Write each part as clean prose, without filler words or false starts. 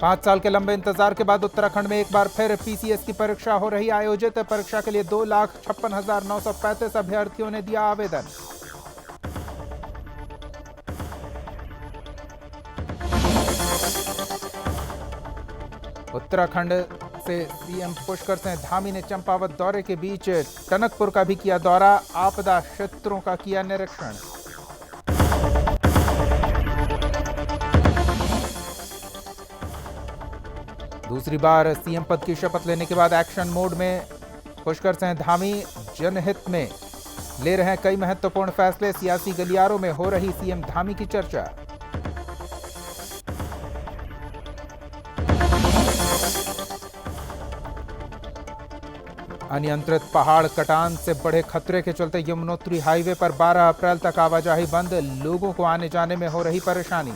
5 साल के लंबे इंतजार के बाद उत्तराखंड में एक बार फिर पीसीएस की परीक्षा हो रही आयोजित। परीक्षा के लिए 2,56,935 अभ्यर्थियों ने दिया आवेदन। उत्तराखंड से सीएम पुष्कर सिंह धामी ने चंपावत दौरे के बीच टनकपुर का भी किया दौरा, आपदा क्षेत्रों का किया निरीक्षण। दूसरी बार सीएम पद की शपथ लेने के बाद एक्शन मोड में पुष्कर सिंह धामी जनहित में ले रहे हैं कई महत्वपूर्ण फैसले। सियासी गलियारों में हो रही सीएम धामी की चर्चा। अनियंत्रित पहाड़ कटान से बढ़े खतरे के चलते यमुनोत्री हाईवे पर 12 अप्रैल तक आवाजाही बंद, लोगों को आने जाने में हो रही परेशानी।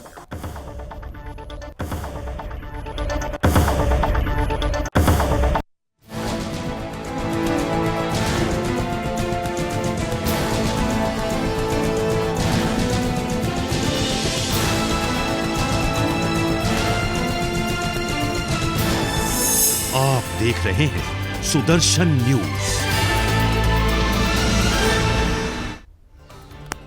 आप देख रहे हैं सुदर्शन न्यूज।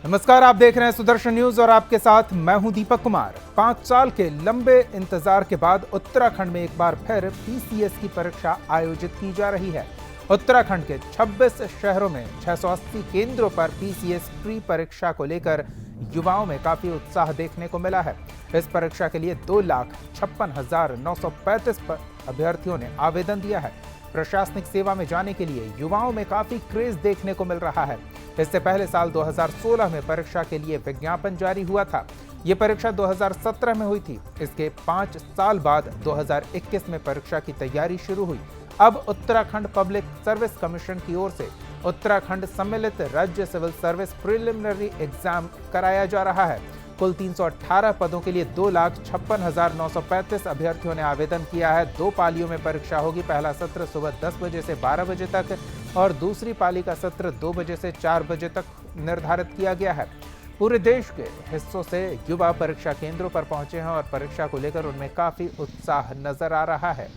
नमस्कार, आप देख रहे हैं सुदर्शन न्यूज और आपके साथ मैं हूं दीपक कुमार। 5 साल के लंबे इंतजार के बाद उत्तराखंड में एक बार फिर पीसीएस की परीक्षा आयोजित की जा रही है। उत्तराखंड के 26 शहरों में 680 केंद्रों पर पीसीएस प्री परीक्षा को लेकर युवाओं में काफी उत्साह देखने को मिला है। इस परीक्षा के लिए 2,56,935 अभ्यर्थियों ने आवेदन दिया है। प्रशासनिक सेवा में जाने के लिए युवाओं में काफी क्रेज देखने को मिल रहा है। इससे पहले साल 2016 में परीक्षा के लिए विज्ञापन जारी हुआ था। ये परीक्षा 2017 में हुई थी। इसके 5 साल बाद 2021 में परीक्षा की तैयारी शुरू हुई। अब उत्तराखंड पब्लिक सर्विस कमीशन की ओर से उत्तराखंड सम्मिलित राज्य सिविल सर्विस प्रिलिमिनरी एग्जाम कराया जा रहा है। कुल 318 पदों के लिए 2,56,935 अभ्यर्थियों ने आवेदन किया है। 2 पालियों में परीक्षा होगी। पहला सत्र सुबह 10 बजे से 12 बजे तक और दूसरी पाली का सत्र 2 बजे से 4 बजे तक निर्धारित किया गया है। पूरे देश के हिस्सों से युवा परीक्षा केंद्रों पर पहुंचे हैं और परीक्षा को लेकर उनमें काफी उत्साह नजर आ रहा है।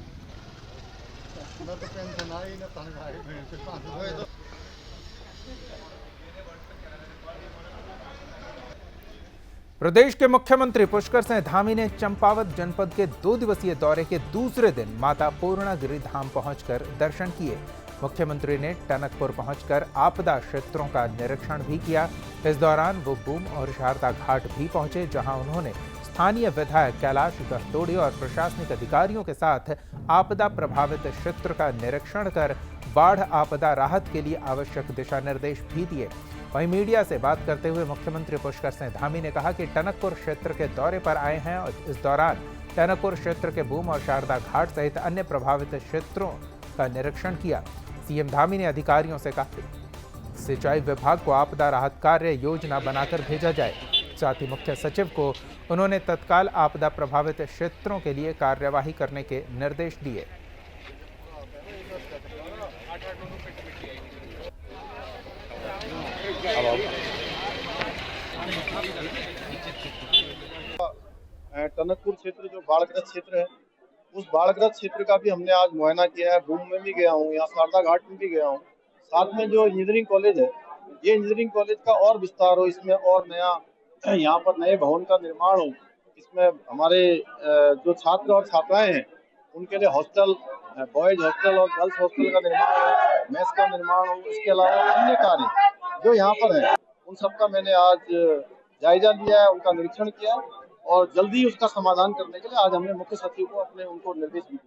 प्रदेश के मुख्यमंत्री पुष्कर सिंह धामी ने चंपावत जनपद के 2 दिवसीय दौरे के दूसरे दिन माता पूर्णागिरि धाम पहुंचकर दर्शन किए। मुख्यमंत्री ने टनकपुर पहुंचकर आपदा क्षेत्रों का निरीक्षण भी किया। इस दौरान वो बूम और शारदा घाट भी पहुंचे, जहां उन्होंने स्थानीय विधायक कैलाश गहतोड़े और प्रशासनिक अधिकारियों के साथ आपदा प्रभावित क्षेत्र का निरीक्षण कर बाढ़ आपदा राहत के लिए आवश्यक दिशा निर्देश भी दिए। वहीं मीडिया से बात करते हुए मुख्यमंत्री पुष्कर सिंह धामी ने कहा कि टनकपुर क्षेत्र के दौरे पर आए हैं और इस दौरान टनकपुर क्षेत्र के बूम और शारदा घाट सहित अन्य प्रभावित क्षेत्रों का निरीक्षण किया। सीएम धामी ने अधिकारियों से कहा सिंचाई विभाग को आपदा राहत कार्य योजना बनाकर भेजा जाए। साथ ही मुख्य सचिव को उन्होंने तत्काल आपदा प्रभावित क्षेत्रों के लिए कार्यवाही करने के निर्देश दिए। टनकपुर क्षेत्र जो बाढ़ग्रस्त क्षेत्र है, उस बाढ़ग्रस्त क्षेत्र का भी हमने आज मुआयना किया है। बूम में भी गया हूँ, यहाँ शारदा घाट में भी गया हूँ। साथ में जो इंजीनियरिंग कॉलेज है, ये इंजीनियरिंग कॉलेज का और विस्तार हो, इसमें और नया यहाँ पर नए भवन का निर्माण हो, इसमें हमारे जो छात्र और छात्राएं हैं उनके लिए हॉस्टल, बॉयज हॉस्टल और गर्ल्स हॉस्टल का निर्माण हो, मेस का निर्माण हो। इसके अलावा अन्य कार्य जो यहाँ पर है उन सबका मैंने आज जायजा लिया है, उनका निरीक्षण किया और जल्दी उसका समाधान करने के लिए आज हमने मुख्य सचिव को उनको निर्देश भी दिए।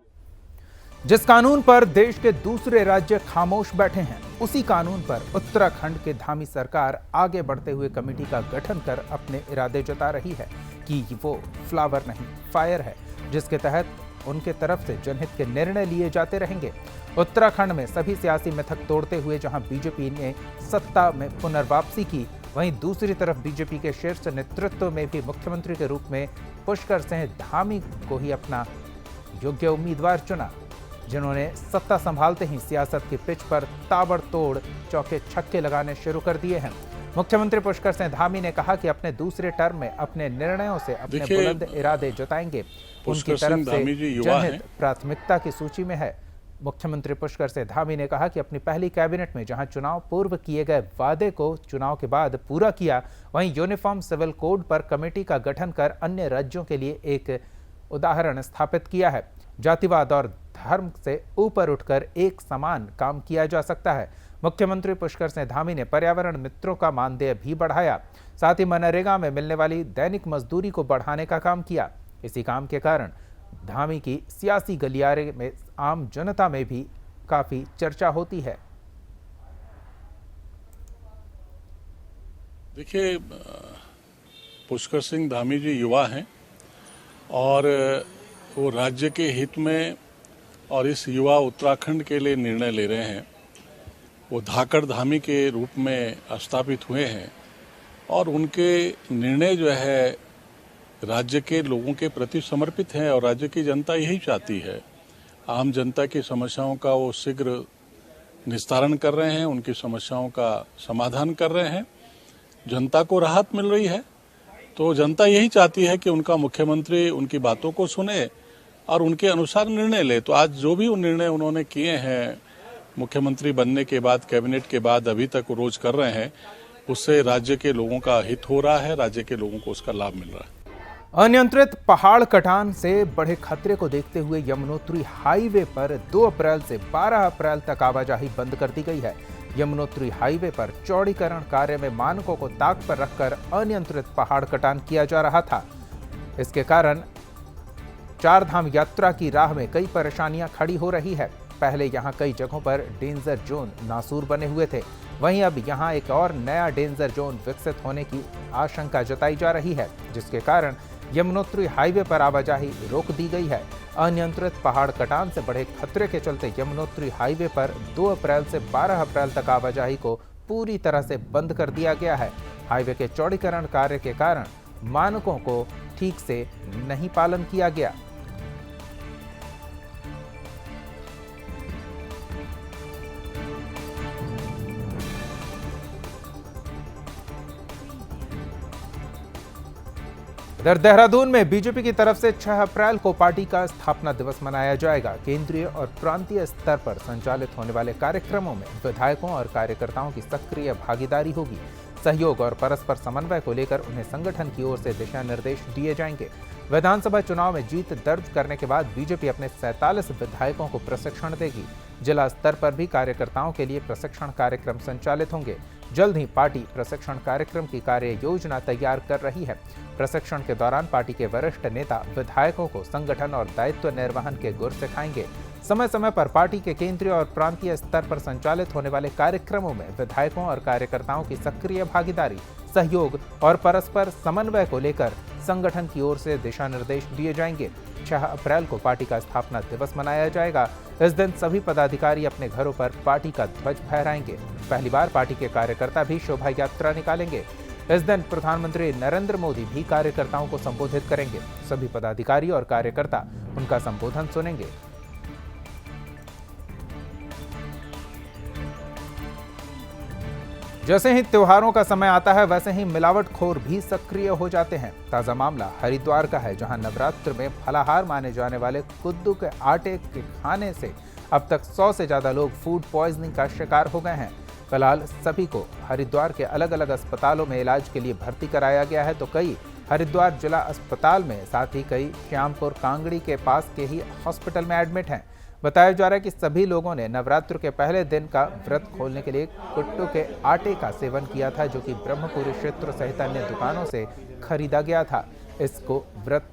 जिस कानून पर देश के दूसरे राज्य खामोश बैठे हैं, उसी कानून पर उत्तराखंड के धामी सरकार आगे बढ़ते हुए कमेटी का गठन कर अपने इरादे जता रही है कि वो फ्लावर नहीं फायर है, जिसके तहत उनके तरफ से जनहित के निर्णय लिए जाते रहेंगे। उत्तराखंड में सभी सियासी मिथक तोड़ते हुए जहां बीजेपी ने सत्ता में पुनर्वापसी की, वहीं दूसरी तरफ बीजेपी के शीर्ष नेतृत्व में भी मुख्यमंत्री के रूप में पुष्कर सिंह धामी को ही अपना योग्य उम्मीदवार चुना, जिन्होंने सत्ता संभालते ही सियासत की पिच पर ताबड़तोड़ चौके छक्के लगाने शुरू कर दिए हैं। मुख्यमंत्री पुष्कर सिंह धामी ने कहा कि अपने दूसरे टर्म में अपने निर्णयों से अपने बुलंद इरादे जताएंगे। उनकी तरफ से जनहित प्राथमिकता की सूची में है। मुख्यमंत्री पुष्कर सिंह धामी ने कहा कि अपनी पहली कैबिनेट में जहां चुनाव पूर्व किए गए वादे को चुनाव के बाद पूरा किया, वहीं यूनिफॉर्म सिविल कोड पर कमेटी का गठन कर अन्य राज्यों के लिए एक उदाहरण स्थापित किया है। जातिवाद और धर्म से ऊपर उठकर एक समान काम किया जा सकता है। मुख्यमंत्री पुष्कर सिंह धामी ने पर्यावरण मित्रों का मानदेय भी बढ़ाया। साथ ही मनरेगा में मिलने वाली दैनिक मजदूरी को बढ़ाने का काम किया। इसी काम के कारण धामी की सियासी गलियारे में आम जनता में भी काफी चर्चा होती है। देखिए, पुष्कर सिंह धामी जी युवा हैं और वो राज्य के हित में और इस युवा उत्तराखंड के लिए निर्णय ले रहे हैं। वो धाकड़ धामी के रूप में स्थापित हुए हैं और उनके निर्णय जो है राज्य के लोगों के प्रति समर्पित हैं और राज्य की जनता यही चाहती है। आम जनता की समस्याओं का वो शीघ्र निस्तारण कर रहे हैं, उनकी समस्याओं का समाधान कर रहे हैं। जनता को राहत मिल रही है, तो जनता यही चाहती है कि उनका मुख्यमंत्री उनकी बातों को सुने और उनके अनुसार निर्णय ले। तो आज जो भी निर्णय उन्होंने किए हैं मुख्यमंत्री बनने के बाद, कैबिनेट के बाद अभी तक वो रोज कर रहे हैं, उससे राज्य के लोगों का हित हो रहा है, राज्य के लोगों को उसका लाभ मिल रहा है। अनियंत्रित पहाड़ कटान से बढ़े खतरे को देखते हुए यमुनोत्री हाईवे पर 2 अप्रैल से 12 अप्रैल तक आवाजाही बंद कर दी गई है। यमुनोत्री हाईवे पर चौड़ीकरण कार्य में मानकों को ताक पर रखकर अनियंत्रित पहाड़ कटान किया जा रहा था। इसके कारण चारधाम यात्रा की राह में कई परेशानियां खड़ी हो रही है। पहले यहां कई जगहों पर डेंजर जोन नासूर बने हुए थे, वहीं अब यहां एक और नया डेंजर जोन विकसित होने की आशंका जताई जा रही है, जिसके कारण यमुनोत्री हाईवे पर आवाजाही रोक दी गई है। अनियंत्रित पहाड़ कटान से बढ़े खतरे के चलते यमुनोत्री हाईवे पर 2 अप्रैल से 12 अप्रैल तक आवाजाही को पूरी तरह से बंद कर दिया गया है। हाईवे के चौड़ीकरण कार्य के कारण मानकों को ठीक से नहीं पालन किया गया। इधर देहरादून में बीजेपी की तरफ से 6 अप्रैल को पार्टी का स्थापना दिवस मनाया जाएगा। केंद्रीय और प्रांतीय स्तर पर संचालित होने वाले कार्यक्रमों में विधायकों और कार्यकर्ताओं की सक्रिय भागीदारी होगी। सहयोग और परस्पर समन्वय को लेकर उन्हें संगठन की ओर से दिशा निर्देश दिए जाएंगे। विधानसभा चुनाव में जीत दर्ज करने के बाद बीजेपी अपने 47 विधायकों को प्रशिक्षण देगी। जिला स्तर पर भी कार्यकर्ताओं के लिए प्रशिक्षण कार्यक्रम संचालित होंगे। जल्द ही पार्टी प्रशिक्षण कार्यक्रम की कार्य योजना तैयार कर रही है। प्रशिक्षण के दौरान पार्टी के वरिष्ठ नेता विधायकों को संगठन और दायित्व निर्वहन के गुर सिखाएंगे। समय समय पर पार्टी के केंद्रीय और प्रांतीय स्तर पर संचालित होने वाले कार्यक्रमों में विधायकों और कार्यकर्ताओं की सक्रिय भागीदारी, सहयोग और परस्पर समन्वय को लेकर संगठन की ओर से दिशा निर्देश दिए जाएंगे। 6 अप्रैल को पार्टी का स्थापना दिवस मनाया जाएगा। इस दिन सभी पदाधिकारी अपने घरों पर पार्टी का ध्वज फहराएंगे। पहली बार पार्टी के कार्यकर्ता भी शोभा यात्रा निकालेंगे। इस दिन प्रधानमंत्री नरेंद्र मोदी भी कार्यकर्ताओं को संबोधित करेंगे। सभी पदाधिकारी और कार्यकर्ता उनका संबोधन सुनेंगे। जैसे ही त्योहारों का समय आता है, वैसे ही मिलावटखोर भी सक्रिय हो जाते हैं। ताजा मामला हरिद्वार का है, जहां नवरात्र में फलाहार माने जाने वाले कद्दू के आटे के खाने से अब तक 100 से ज्यादा लोग फूड पॉइजनिंग का शिकार हो गए हैं। फिलहाल सभी को हरिद्वार के अलग अलग अस्पतालों में इलाज के लिए भर्ती कराया गया है, तो कई हरिद्वार जिला अस्पताल में, साथ ही कई श्यामपुर कांगड़ी के पास के ही हॉस्पिटल में एडमिट हैं। बताया जा रहा है कि सभी लोगों ने नवरात्र के पहले दिन का व्रत खोलने के लिए कुट्टू के आटे का सेवन किया था, जो कि ब्रह्मपुरी क्षेत्र सहित अन्य दुकानों से खरीदा गया था। इसको व्रत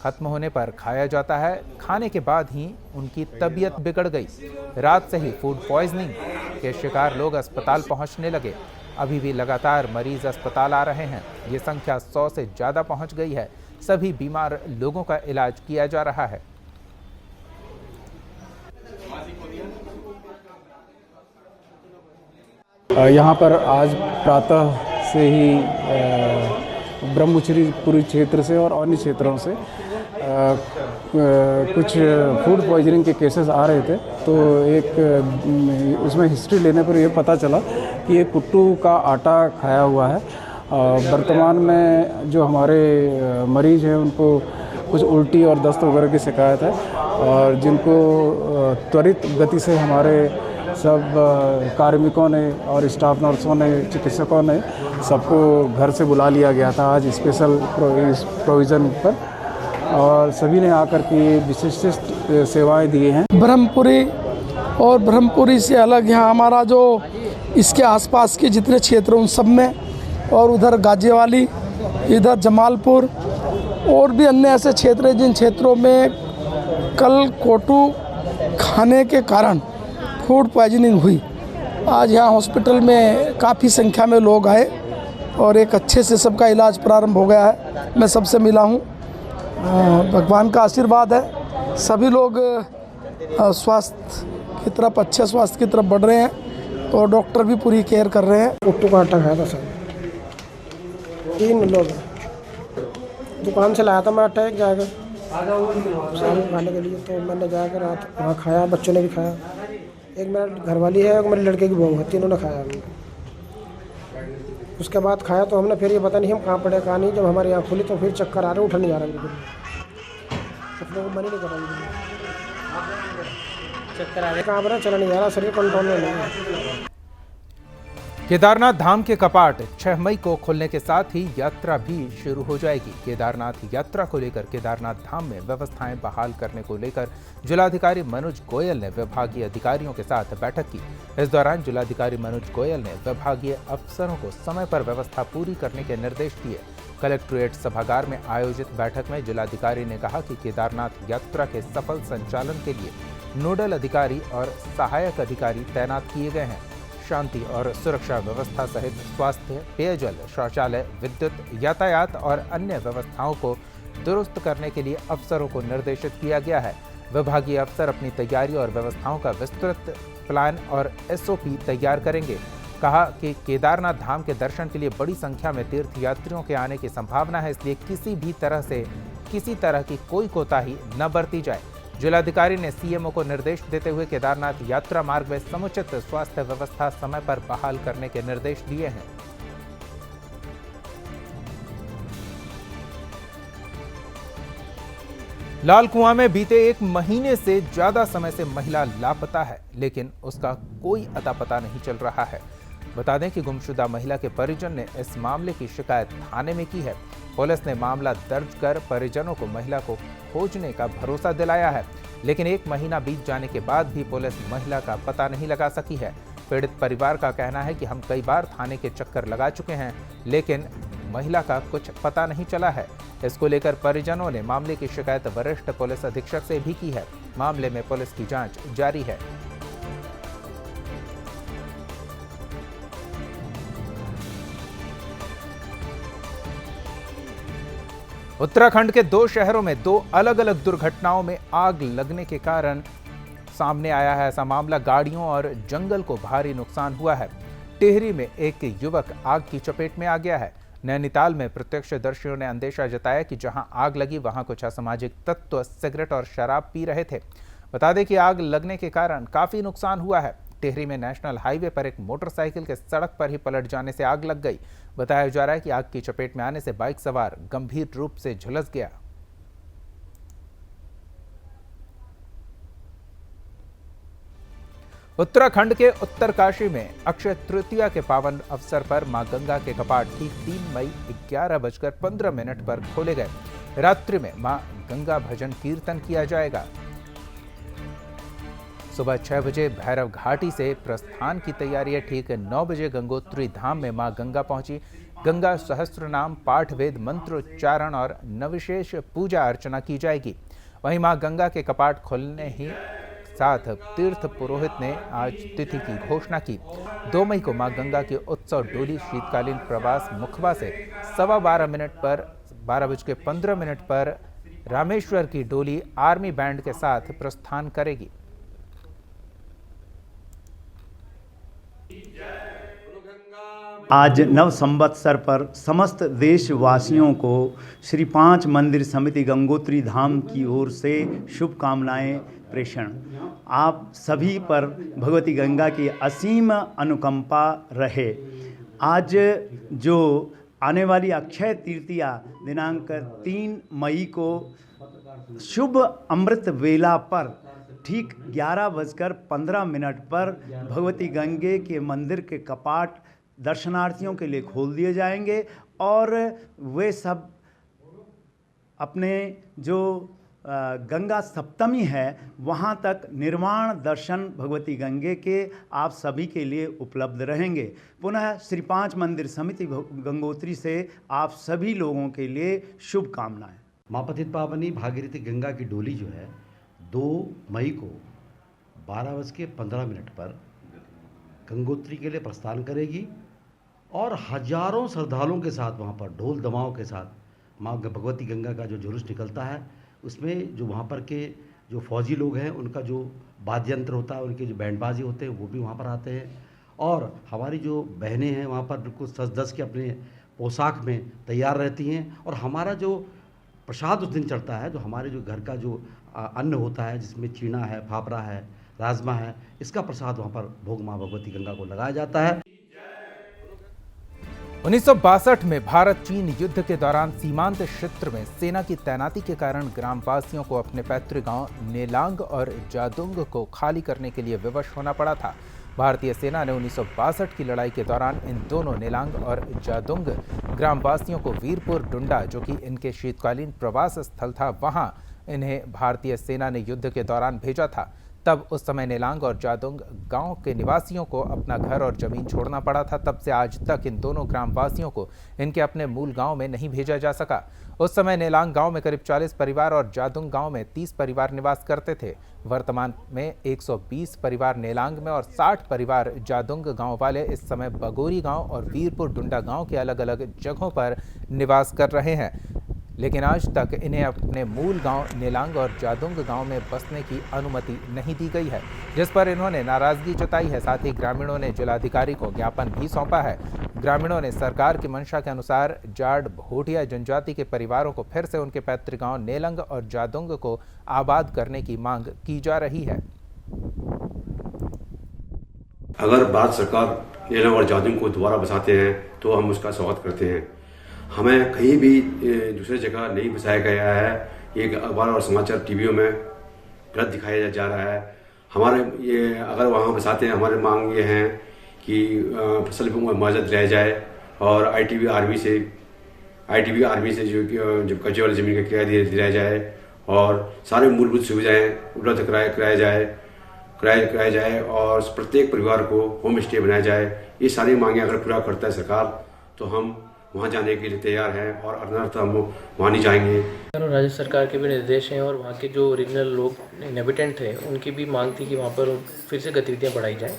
खत्म होने पर खाया जाता है। खाने के बाद ही उनकी तबीयत बिगड़ गई। रात से ही फूड पॉइजनिंग के शिकार लोग अस्पताल पहुंचने लगे। अभी भी लगातार मरीज अस्पताल आ रहे हैं। ये संख्या 100 से ज़्यादा पहुंच गई है। सभी बीमार लोगों का इलाज किया जा रहा है। यहाँ पर आज प्रातः से ही ब्रह्मपुरी क्षेत्र से और अन्य क्षेत्रों से कुछ फूड पॉइजनिंग के केसेस आ रहे थे। तो एक उसमें हिस्ट्री लेने पर ये पता चला कि ये कुट्टू का आटा खाया हुआ है। वर्तमान में जो हमारे मरीज हैं उनको कुछ उल्टी और दस्त वगैरह की शिकायत है, और जिनको त्वरित गति से हमारे सब कार्मिकों ने और स्टाफ नर्सों ने, चिकित्सकों ने सबको घर से बुला लिया गया था आज स्पेशल प्रोविज़न पर, और सभी ने आकर के विशिष्ट सेवाएं दिए हैं। ब्रह्मपुरी और ब्रह्मपुरी से अलग यहाँ हमारा जो इसके आसपास के जितने क्षेत्र उन सब में, और उधर गाजीवाली, इधर जमालपुर और भी अन्य ऐसे क्षेत्र हैं जिन क्षेत्रों में कल कोटू खाने के कारण फूड पॉइजनिंग हुई। आज यहाँ हॉस्पिटल में काफ़ी संख्या में लोग आए और एक अच्छे से सबका इलाज प्रारंभ हो गया है। मैं सबसे मिला हूँ, भगवान का आशीर्वाद है। सभी लोग स्वास्थ्य की तरफ, अच्छे स्वास्थ्य की तरफ बढ़ रहे हैं और डॉक्टर भी पूरी केयर कर रहे हैं। कुट्टू का आटा खाया था सर, 3 लोग दुकान से लाया था मैं आटा एक जाकर शाम खाने के लिए, तो मैंने जाकर रात वहाँ खाया, बच्चों ने भी खाया। एक मेरा घरवाली है, एक मेरे लड़के की बहू है, तीनों ने खाया। उसके बाद खाया तो हमने फिर ये पता नहीं हम कहाँ पड़े कहाँ नहीं, जब हमारे यहाँ खुली तो फिर चक्कर आ रहे, उठा नहीं जा रहा बिल्कुल, उठने को मन ही नहीं कर रहा बिल्कुल, चक्कर आ रहे, कहाँ पर चला नहीं जा रहा, शरीर कंट्रोल में नहीं है। केदारनाथ धाम के कपाट 6 मई को खुलने के साथ ही यात्रा भी शुरू हो जाएगी। केदारनाथ यात्रा को लेकर केदारनाथ धाम में व्यवस्थाएं बहाल करने को लेकर जिलाधिकारी मनोज गोयल ने विभागीय अधिकारियों के साथ बैठक की। इस दौरान जिलाधिकारी मनोज गोयल ने विभागीय अफसरों को समय पर व्यवस्था पूरी करने के निर्देश दिए। कलेक्ट्रेट सभागार में आयोजित बैठक में जिलाधिकारी ने कहा कि केदारनाथ यात्रा के सफल संचालन के लिए नोडल अधिकारी और सहायक अधिकारी तैनात किए गए हैं। शांति और सुरक्षा व्यवस्था सहित स्वास्थ्य, पेयजल, शौचालय, विद्युत, यातायात और अन्य व्यवस्थाओं को दुरुस्त करने के लिए अफसरों को निर्देशित किया गया है। विभागीय अफसर अपनी तैयारी और व्यवस्थाओं का विस्तृत प्लान और SOP तैयार करेंगे। कहा कि केदारनाथ धाम के दर्शन के लिए बड़ी संख्या में तीर्थयात्रियों के आने की संभावना है, इसलिए किसी तरह की कोई कोताही न बरती जाए। जिलाधिकारी ने CMO को निर्देश देते हुए केदारनाथ यात्रा मार्ग में समुचित स्वास्थ्य व्यवस्था समय पर बहाल करने के निर्देश दिए हैं। लाल कुआं में बीते 1 महीने से ज्यादा समय से महिला लापता है, लेकिन उसका कोई अता पता नहीं चल रहा है। बता दें कि गुमशुदा महिला के परिजन ने इस मामले की शिकायत थाने में की है। पुलिस ने मामला दर्ज कर परिजनों को महिला को खोजने का भरोसा दिलाया है, लेकिन 1 महीना बीत जाने के बाद भी पुलिस महिला का पता नहीं लगा सकी है। पीड़ित परिवार का कहना है कि हम कई बार थाने के चक्कर लगा चुके हैं, लेकिन महिला का कुछ पता नहीं चला है। इसको लेकर परिजनों ने मामले की शिकायत वरिष्ठ पुलिस अधीक्षक से भी की है। मामले में पुलिस की जांच जारी है। उत्तराखंड के 2 शहरों में 2 अलग-अलग दुर्घटनाओं में आग लगने के कारण सामने आया है ऐसा मामला। गाड़ियों और जंगल को भारी नुकसान हुआ है। टिहरी में एक युवक आग की चपेट में आ गया है। नैनीताल में प्रत्यक्षदर्शियों ने अंदेशा जताया कि जहां आग लगी वहां कुछ असामाजिक तत्व सिगरेट और शराब पी रहे थे। बता दें कि आग लगने के कारण काफी नुकसान हुआ है। टिहरी में नेशनल हाईवे पर एक मोटरसाइकिल के सड़क पर ही पलट जाने से आग लग गई। बताया जा रहा है कि आग की चपेट में आने से बाइक सवार गंभीर रूप से झुलस गया। उत्तराखंड के उत्तरकाशी में अक्षय तृतीया के पावन अवसर पर मां गंगा के कपाट ठीक 3 मई 11:15 पर खोले गए। रात्रि में मां गंगा भजन कीर्तन किया जाएगा। सुबह 6 बजे भैरव घाटी से प्रस्थान की तैयारी है। ठीक 9 बजे गंगोत्री धाम में मां गंगा पहुंची। गंगा सहस्त्रनाम पाठ, वेद मंत्रोच्चारण और नवविशेष पूजा अर्चना की जाएगी। वहीं मां गंगा के कपाट खुलने ही साथ तीर्थ पुरोहित ने आज तिथि की घोषणा की। 2 मई को मां गंगा की उत्सव डोली शीतकालीन प्रवास मुखबा से 12:15 पर रामेश्वर की डोली आर्मी बैंड के साथ प्रस्थान करेगी। आज नव संवत्सर पर समस्त देशवासियों को श्री 5 मंदिर समिति गंगोत्री धाम की ओर से शुभकामनाएं प्रेषण। आप सभी पर भगवती गंगा की असीम अनुकंपा रहे। आज जो आने वाली अक्षय तृतीया दिनांक 3 मई को शुभ अमृत वेला पर ठीक 11:15 पर भगवती गंगे के मंदिर के कपाट दर्शनार्थियों के लिए खोल दिए जाएंगे और वे सब अपने जो गंगा सप्तमी है वहाँ तक निर्वाण दर्शन भगवती गंगे के आप सभी के लिए उपलब्ध रहेंगे। पुनः श्री 5 मंदिर समिति गंगोत्री से आप सभी लोगों के लिए शुभकामनाएं। माँ पतित पावनी भागीरथी गंगा की डोली जो है 2 मई को 12:15 पर गंगोत्री के लिए प्रस्थान करेगी और हजारों श्रद्धालुओं के साथ वहाँ पर ढोल दमाओं के साथ माँ भगवती गंगा का जो जुलूस निकलता है उसमें जो वहाँ पर के जो फौजी लोग हैं उनका जो वाद्य यंत्र होता है, उनके जो बैंडबाजी होते हैं वो भी वहाँ पर आते हैं और हमारी जो बहनें हैं वहाँ पर बिल्कुल सज धज के अपने पोशाक में तैयार रहती हैं और हमारा जो प्रसाद उस दिन चढ़ता है, जो हमारे जो घर का जो अन्न होता है जिसमें चीना है, फाफड़ा है, राजमा है, इसका प्रसाद वहाँ पर भोग माँ भगवती गंगा को लगाया जाता है। 1962 में भारत चीन युद्ध के दौरान सीमांत क्षेत्र में सेना की तैनाती के कारण ग्रामवासियों को अपने पैतृक गांव नेलांग और जादुंग को खाली करने के लिए विवश होना पड़ा था। भारतीय सेना ने 1962 की लड़ाई के दौरान इन दोनों नेलांग और जादुंग ग्रामवासियों को वीरपुर डुंडा, जो कि इनके शीतकालीन प्रवास स्थल था, वहां इन्हें भारतीय सेना ने युद्ध के दौरान भेजा था। तब उस समय नेलांग और जादुंग गांव के निवासियों को अपना घर और जमीन छोड़ना पड़ा था। तब से आज तक इन दोनों ग्रामवासियों को इनके अपने मूल गांव में नहीं भेजा जा सका। उस समय नेलांग गांव में करीब 40 परिवार और जादुंग गांव में 30 परिवार निवास करते थे। वर्तमान में 120 परिवार नेलांग में और 60 परिवार जादुंग गांव वाले इस समय बगोरी गांव और वीरपुर डुंडा गांव के अलग अलग जगहों पर निवास कर रहे हैं, लेकिन आज तक इन्हें अपने मूल गांव नेलांग और जादुंग गांव में बसने की अनुमति नहीं दी गई है, जिस पर इन्होंने नाराजगी जताई है। साथ ही ग्रामीणों ने जिलाधिकारी को ज्ञापन भी सौंपा है। ग्रामीणों ने सरकार की मंशा के अनुसार जाट भोटिया जनजाति के परिवारों को फिर से उनके पैतृक गांव नेलंग और जादुंग को आबाद करने की मांग की जा रही है। अगर भारत सरकार नेलंग और जादुंग को दोबारा बसाते हैं तो हम उसका स्वागत करते हैं। हमें कहीं भी दूसरी जगह नहीं बसाया गया है। ये अखबार और समाचार टीवियों में गलत दिखाया जा रहा है। हमारे ये अगर वहाँ बसाते हैं, हमारे मांग ये हैं कि फसल को मुआवजा दिलाया जाए और आईटीबी आर्मी से जो कच्चे वाली ज़मीन का किराया दिलाया जाए और सारे मूलभूत सुविधाएँ उपलब्ध कराया जाए और प्रत्येक परिवार को होम स्टे बनाया जाए। ये सारी मांगें अगर पूरा करता है सरकार तो हम वहाँ जाने के लिए तैयार हैं और अनर्थ हम वहाँ नहीं जाएंगे। राज्य सरकार के भी निर्देश हैं और वहाँ के जो ओरिजिनल लोग इनहेबिटेंट थे उनकी भी मांग थी कि वहाँ पर फिर से गतिविधियाँ बढ़ाई जाएँ।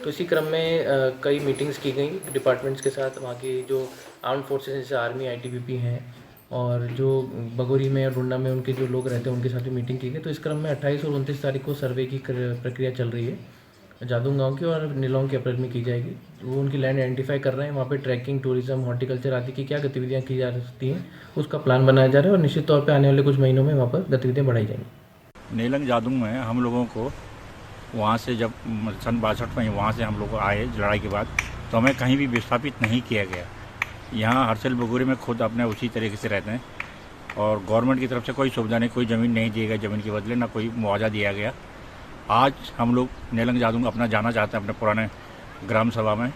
तो इसी क्रम में कई मीटिंग्स की गई डिपार्टमेंट्स के साथ। वहाँ की जो आर्म फोर्सेस जैसे आर्मी, आईटीबीपी हैं और जो बगोरी में और डुंडा में उनके जो लोग रहते हैं उनके साथ भी मीटिंग की गई। तो इस क्रम में 28 और 29 तारीख को सर्वे की प्रक्रिया चल रही है जादुंग गांव की और नीलोंग के अप्रैल में की जाएगी। वो उनकी लैंड आइडेंटिफाई कर रहे हैं। वहाँ पे ट्रैकिंग, टूरिज्म, हॉर्टिकल्चर आदि की क्या गतिविधियाँ की जा सकती हैं उसका प्लान बनाया जा रहा है और निश्चित तौर पे आने वाले कुछ महीनों में वहाँ पर गतिविधियाँ बढ़ाई जाएंगी। नेलंग जादुंग में हम लोगों को वहाँ से जब सन 62 में वहाँ से हम लोग आए लड़ाई के बाद, तो हमें कहीं भी विस्थापित नहीं किया गया। यहाँ हरसेल बगोरी में खुद अपने उसी तरीके से रहते हैं और गवर्नमेंट की तरफ से कोई सुविधा नहीं, कोई ज़मीन नहीं दी गई, ज़मीन के बदले ना कोई मुआवजा दिया गया। आज हम लोग नेलंग जादुंग अपना जाना चाहते हैं अपने पुराने ग्राम सभा में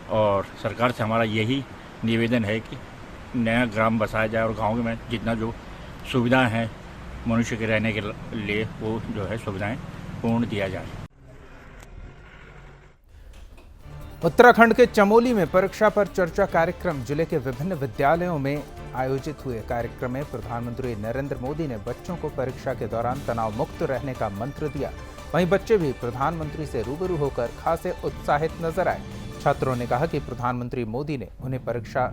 और सरकार से हमारा यही निवेदन है कि नया ग्राम बसाया जाए और गांव में जितना जो सुविधाएं हैं मनुष्य के रहने के लिए वो जो है सुविधाएं पूर्ण दिया जाए। उत्तराखंड के चमोली में परीक्षा पर चर्चा कार्यक्रम जिले के विभिन्न विद्यालयों में आयोजित हुए। कार्यक्रम में प्रधानमंत्री नरेंद्र मोदी ने बच्चों को परीक्षा के दौरान तनाव मुक्त रहने का मंत्र दिया। वहीं बच्चे भी प्रधानमंत्री से रूबरू होकर खासे उत्साहित नजर आए। छात्रों ने कहा कि प्रधानमंत्री मोदी ने उन्हें परीक्षा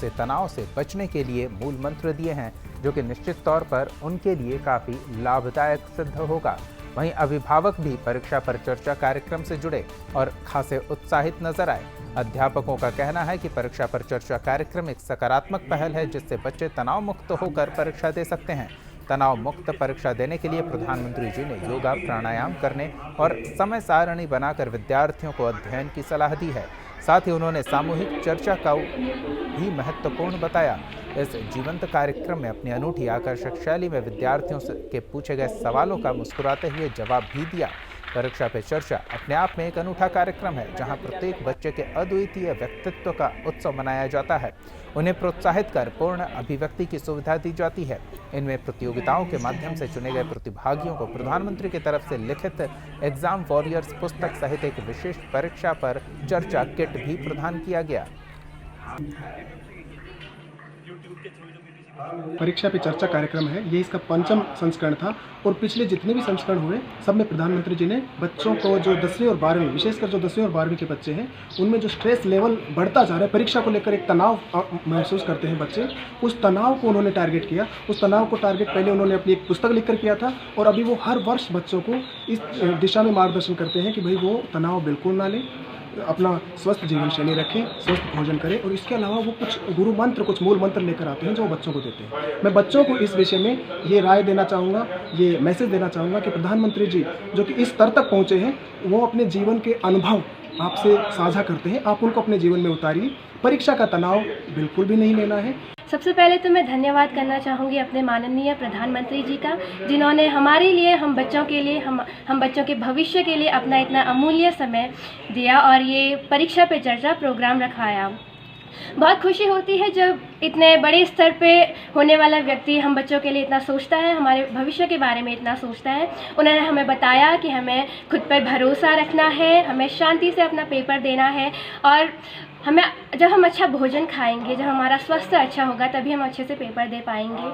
से तनाव से बचने के लिए मूल मंत्र दिए हैं, जो कि निश्चित तौर पर उनके लिए काफी लाभदायक सिद्ध होगा। वहीं अभिभावक भी परीक्षा पर चर्चा कार्यक्रम से जुड़े और खासे उत्साहित नजर आए। अध्यापकों का कहना है कि परीक्षा पर चर्चा कार्यक्रम एक सकारात्मक पहल है, जिससे बच्चे तनाव मुक्त होकर परीक्षा दे सकते हैं। तनाव मुक्त परीक्षा देने के लिए प्रधानमंत्री जी ने योगा, प्राणायाम करने और समय सारणी बनाकर विद्यार्थियों को अध्ययन की सलाह दी है। साथ ही उन्होंने सामूहिक चर्चा का भी महत्वपूर्ण बताया। इस जीवंत कार्यक्रम में अपनी अनूठी आकर्षक शैली में विद्यार्थियों के पूछे गए सवालों का मुस्कुराते हुए जवाब भी दिया। परीक्षा पे चर्चा अपने आप में एक अनूठा कार्यक्रम है, जहां प्रत्येक बच्चे के अद्वितीय व्यक्तित्व का उत्सव मनाया जाता है। उन्हें प्रोत्साहित कर पूर्ण अभिव्यक्ति की सुविधा दी जाती है। इनमें प्रतियोगिताओं के माध्यम से चुने गए प्रतिभागियों को प्रधानमंत्री की तरफ से लिखित एग्जाम वॉरियर्स पुस्तक सहित एक विशेष परीक्षा पर चर्चा किट भी प्रदान किया गया। परीक्षा पे चर्चा कार्यक्रम है, ये इसका 5वां संस्करण था और पिछले जितने भी संस्करण हुए सब में प्रधानमंत्री जी ने बच्चों को, जो 10वीं और 12वीं, विशेषकर जो 10वीं और 12वीं के बच्चे हैं, उनमें जो स्ट्रेस लेवल बढ़ता जा रहा है, परीक्षा को लेकर एक तनाव महसूस करते हैं बच्चे, उस तनाव को उन्होंने टारगेट किया। उस तनाव को टारगेट पहले उन्होंने अपनी एक पुस्तक लिखकर किया था और अभी वो हर वर्ष बच्चों को इस दिशा में मार्गदर्शन करते हैं कि भाई वो तनाव बिल्कुल ना लें, अपना स्वस्थ जीवन शैली रखें, स्वस्थ भोजन करें और इसके अलावा वो कुछ गुरु मंत्र, कुछ मूल मंत्र लेकर आते हैं जो बच्चों को देते हैं। मैं बच्चों को इस विषय में ये राय देना चाहूँगा, ये मैसेज देना चाहूँगा कि प्रधानमंत्री जी जो कि इस स्तर तक पहुँचे हैं, वो अपने जीवन के अनुभव आपसे साझा करते हैं, आप उनको अपने जीवन में उतारिए। परीक्षा का तनाव बिल्कुल भी नहीं लेना है। सबसे पहले तो मैं धन्यवाद करना चाहूँगी अपने माननीय प्रधानमंत्री जी का, जिन्होंने हमारे लिए, हम बच्चों के लिए, हम बच्चों के भविष्य के लिए अपना इतना अमूल्य समय दिया और ये परीक्षा पे चर्चा प्रोग्राम रखाया। बहुत खुशी होती है जब इतने बड़े स्तर पे होने वाला व्यक्ति हम बच्चों के लिए इतना सोचता है, हमारे भविष्य के बारे में इतना सोचता है। उन्होंने हमें बताया कि हमें खुद पर भरोसा रखना है, हमें शांति से अपना पेपर देना है और हमें, जब हम अच्छा भोजन खाएंगे, जब हमारा स्वास्थ्य अच्छा होगा, तभी हम अच्छे से पेपर दे पाएंगे।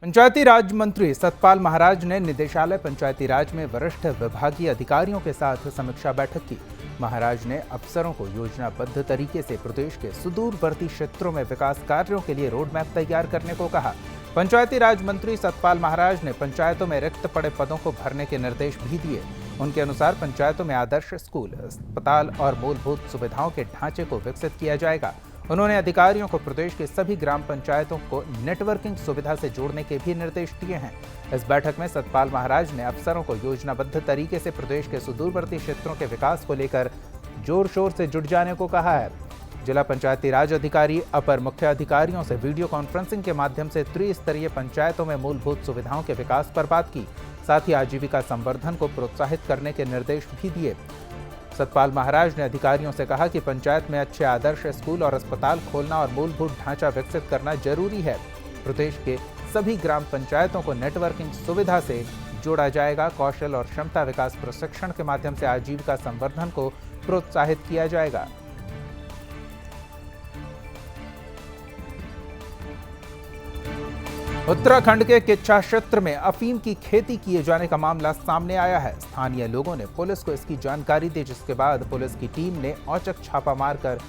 पंचायती राज मंत्री सतपाल महाराज ने निदेशालय पंचायती राज में वरिष्ठ विभागीय अधिकारियों के साथ समीक्षा बैठक की। महाराज ने अफसरों को योजनाबद्ध तरीके से प्रदेश के सुदूरवर्ती क्षेत्रों में विकास कार्यों के लिए रोड मैप तैयार करने को कहा। पंचायती राज मंत्री सतपाल महाराज ने पंचायतों में रिक्त पड़े पदों को भरने के निर्देश भी दिए। उनके अनुसार पंचायतों में आदर्श स्कूल, अस्पताल और मूलभूत सुविधाओं के ढांचे को विकसित किया जाएगा। उन्होंने अधिकारियों को प्रदेश के सभी ग्राम पंचायतों को नेटवर्किंग सुविधा से जोड़ने के भी निर्देश दिए हैं। इस बैठक में सतपाल महाराज ने अफसरों को योजनाबद्ध तरीके से प्रदेश के सुदूरवर्ती क्षेत्रों के विकास को लेकर जोर शोर से जुट जाने को कहा है। जिला पंचायती राज अधिकारी अपर मुख्य अधिकारियों से वीडियो कॉन्फ्रेंसिंग के माध्यम से त्रिस्तरीय पंचायतों में मूलभूत सुविधाओं के विकास पर बात की। साथ ही आजीविका संवर्धन को प्रोत्साहित करने के निर्देश भी दिए। सतपाल महाराज ने अधिकारियों से कहा कि पंचायत में अच्छे आदर्श स्कूल और अस्पताल खोलना और मूलभूत ढांचा विकसित करना जरूरी है। प्रदेश के सभी ग्राम पंचायतों को नेटवर्किंग सुविधा से जोड़ा जाएगा। कौशल और क्षमता विकास प्रशिक्षण के माध्यम से आजीविका संवर्धन को प्रोत्साहित किया जाएगा। उत्तराखंड के किच्छा क्षेत्र में अफीम की खेती किए जाने का मामला सामने आया है। स्थानीय लोगों ने पुलिस को इसकी जानकारी दी, जिसके बाद पुलिस की टीम ने औचक छापा मारकर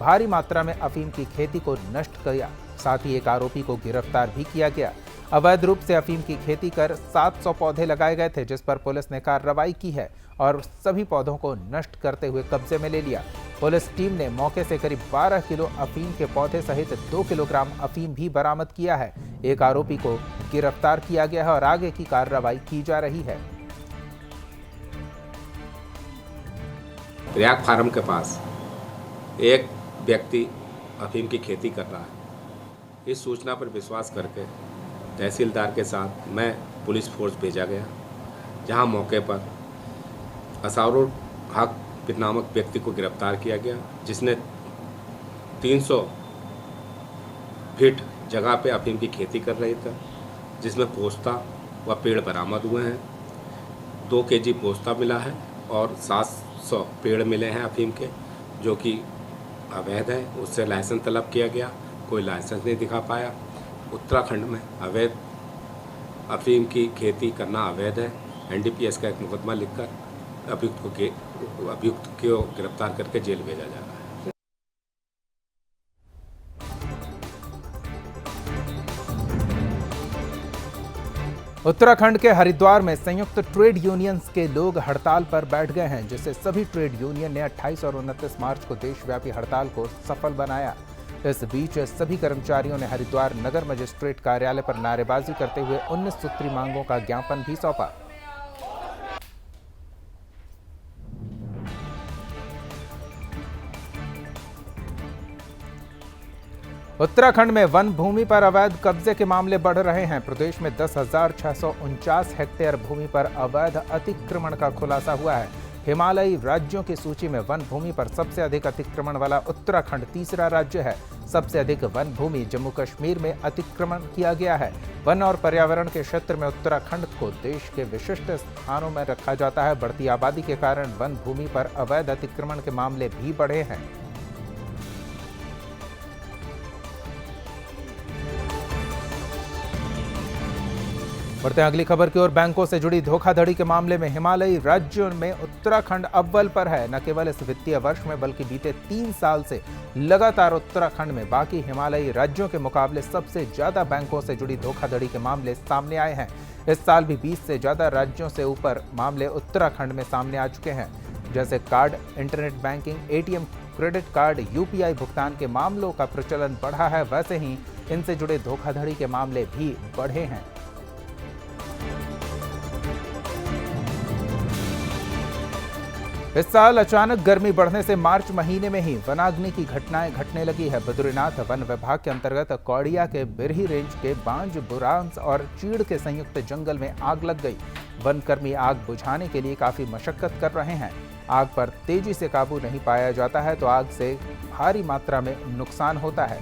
भारी मात्रा में अफीम की खेती को नष्ट किया। साथ ही एक आरोपी को गिरफ्तार भी किया गया। अवैध रूप से अफीम की खेती कर 700 पौधे लगाए गए थे, जिस पर पुलिस ने कार्रवाई की है और सभी पौधों को नष्ट करते हुए कब्जे में ले लिया। पुलिस टीम ने मौके से करीब 12 किलो अफीम के पौधे सहित 2 किलोग्राम अफीम भी बरामद किया है। एक आरोपी को गिरफ्तार किया गया है और आगे की कार्रवाई की जा रही है। प्रयाग फार्म के पास एक व्यक्ति अफीम की खेती कर रहा है। इस सूचना पर विश्वास करके तहसीलदार के साथ मैं पुलिस फोर्स भेजा गया, जहां मौके पर असारुल हक नामक व्यक्ति को गिरफ्तार किया गया, जिसने 300 फीट जगह पे अफीम की खेती कर रही था, जिसमें पोस्ता व पेड़ बरामद हुए हैं। 2 केजी पोस्ता मिला है और 700 पेड़ मिले हैं अफीम के, जो कि अवैध है। उससे लाइसेंस तलब किया गया, कोई लाइसेंस नहीं दिखा पाया। उत्तराखंड में अवैध अफीम की खेती करना अवैध है। NDPS का एक मुकदमा लिखकर अभियुक्त को गिरफ्तार करके जेल भेजा जा रहा है। उत्तराखंड के हरिद्वार में संयुक्त ट्रेड यूनियंस के लोग हड़ताल पर बैठ गए हैं, जिससे सभी ट्रेड यूनियन ने 28 और 29 मार्च को देशव्यापी हड़ताल को सफल बनाया। इस बीच सभी कर्मचारियों ने हरिद्वार नगर मजिस्ट्रेट कार्यालय पर नारेबाजी करते हुए 19 सूत्री मांगों का ज्ञापन भी सौंपा। उत्तराखंड में वन भूमि पर अवैध कब्जे के मामले बढ़ रहे हैं। प्रदेश में 10,649 हेक्टेयर भूमि पर अवैध अतिक्रमण का खुलासा हुआ है। हिमालयी राज्यों की सूची में वन भूमि पर सबसे अधिक अतिक्रमण वाला उत्तराखंड तीसरा राज्य है। सबसे अधिक वन भूमि जम्मू कश्मीर में अतिक्रमण किया गया है। वन और पर्यावरण के क्षेत्र में उत्तराखंड को देश के विशिष्ट स्थानों में रखा जाता है। बढ़ती आबादी के कारण वन भूमि पर अवैध अतिक्रमण के मामले भी बढ़े हैं। बढ़ते हैं अगली खबर की ओर। बैंकों से जुड़ी धोखाधड़ी के मामले में हिमालयी राज्यों में उत्तराखंड अव्वल पर है। न केवल इस वित्तीय वर्ष में बल्कि बीते 3 साल से लगातार उत्तराखंड में बाकी हिमालयी राज्यों के मुकाबले सबसे ज्यादा बैंकों से जुड़ी धोखाधड़ी के मामले सामने आए हैं। इस साल भी 20 से ज्यादा राज्यों से ऊपर मामले उत्तराखंड में सामने आ चुके हैं। जैसे card, internet banking, ATM, credit card, UPI भुगतान के मामलों का प्रचलन बढ़ा है, वैसे ही इनसे जुड़े धोखाधड़ी के मामले भी बढ़े हैं। इस साल अचानक गर्मी बढ़ने से मार्च महीने में ही वनाग्नि की घटनाएं घटने लगी है। बद्रीनाथ वन विभाग के अंतर्गत कौड़िया के बिरही रेंज के बांज, बुरांस और चीड़ के संयुक्त जंगल में आग लग गई। वनकर्मी आग बुझाने के लिए काफी मशक्कत कर रहे हैं। आग पर तेजी से काबू नहीं पाया जाता है तो आग से भारी मात्रा में नुकसान होता है।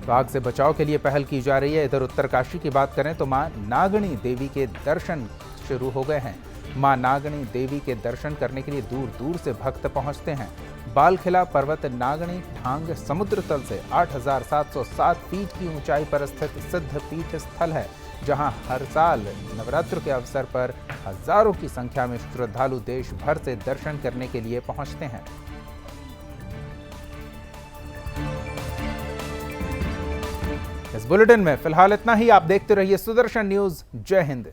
तो आग से बचाव के लिए पहल की जा रही है। इधर उत्तरकाशी की बात करें तो मां नागणी देवी के दर्शन शुरू हो गए हैं। मां नागणी देवी के दर्शन करने के लिए दूर दूर से भक्त पहुंचते हैं। बालखिला पर्वत नागणी ठांग समुद्र तल से 8,707 फीट की ऊंचाई पर स्थित सिद्ध पीठ स्थल है, जहां हर साल नवरात्र के अवसर पर हजारों की संख्या में श्रद्धालु देश भर से दर्शन करने के लिए पहुंचते हैं। इस बुलेटिन में फिलहाल इतना ही। आप देखते रहिए सुदर्शन न्यूज। जय हिंद।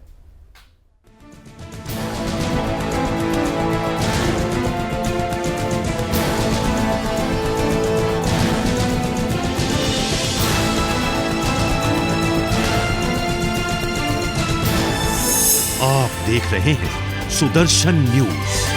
आप देख रहे हैं सुदर्शन न्यूज।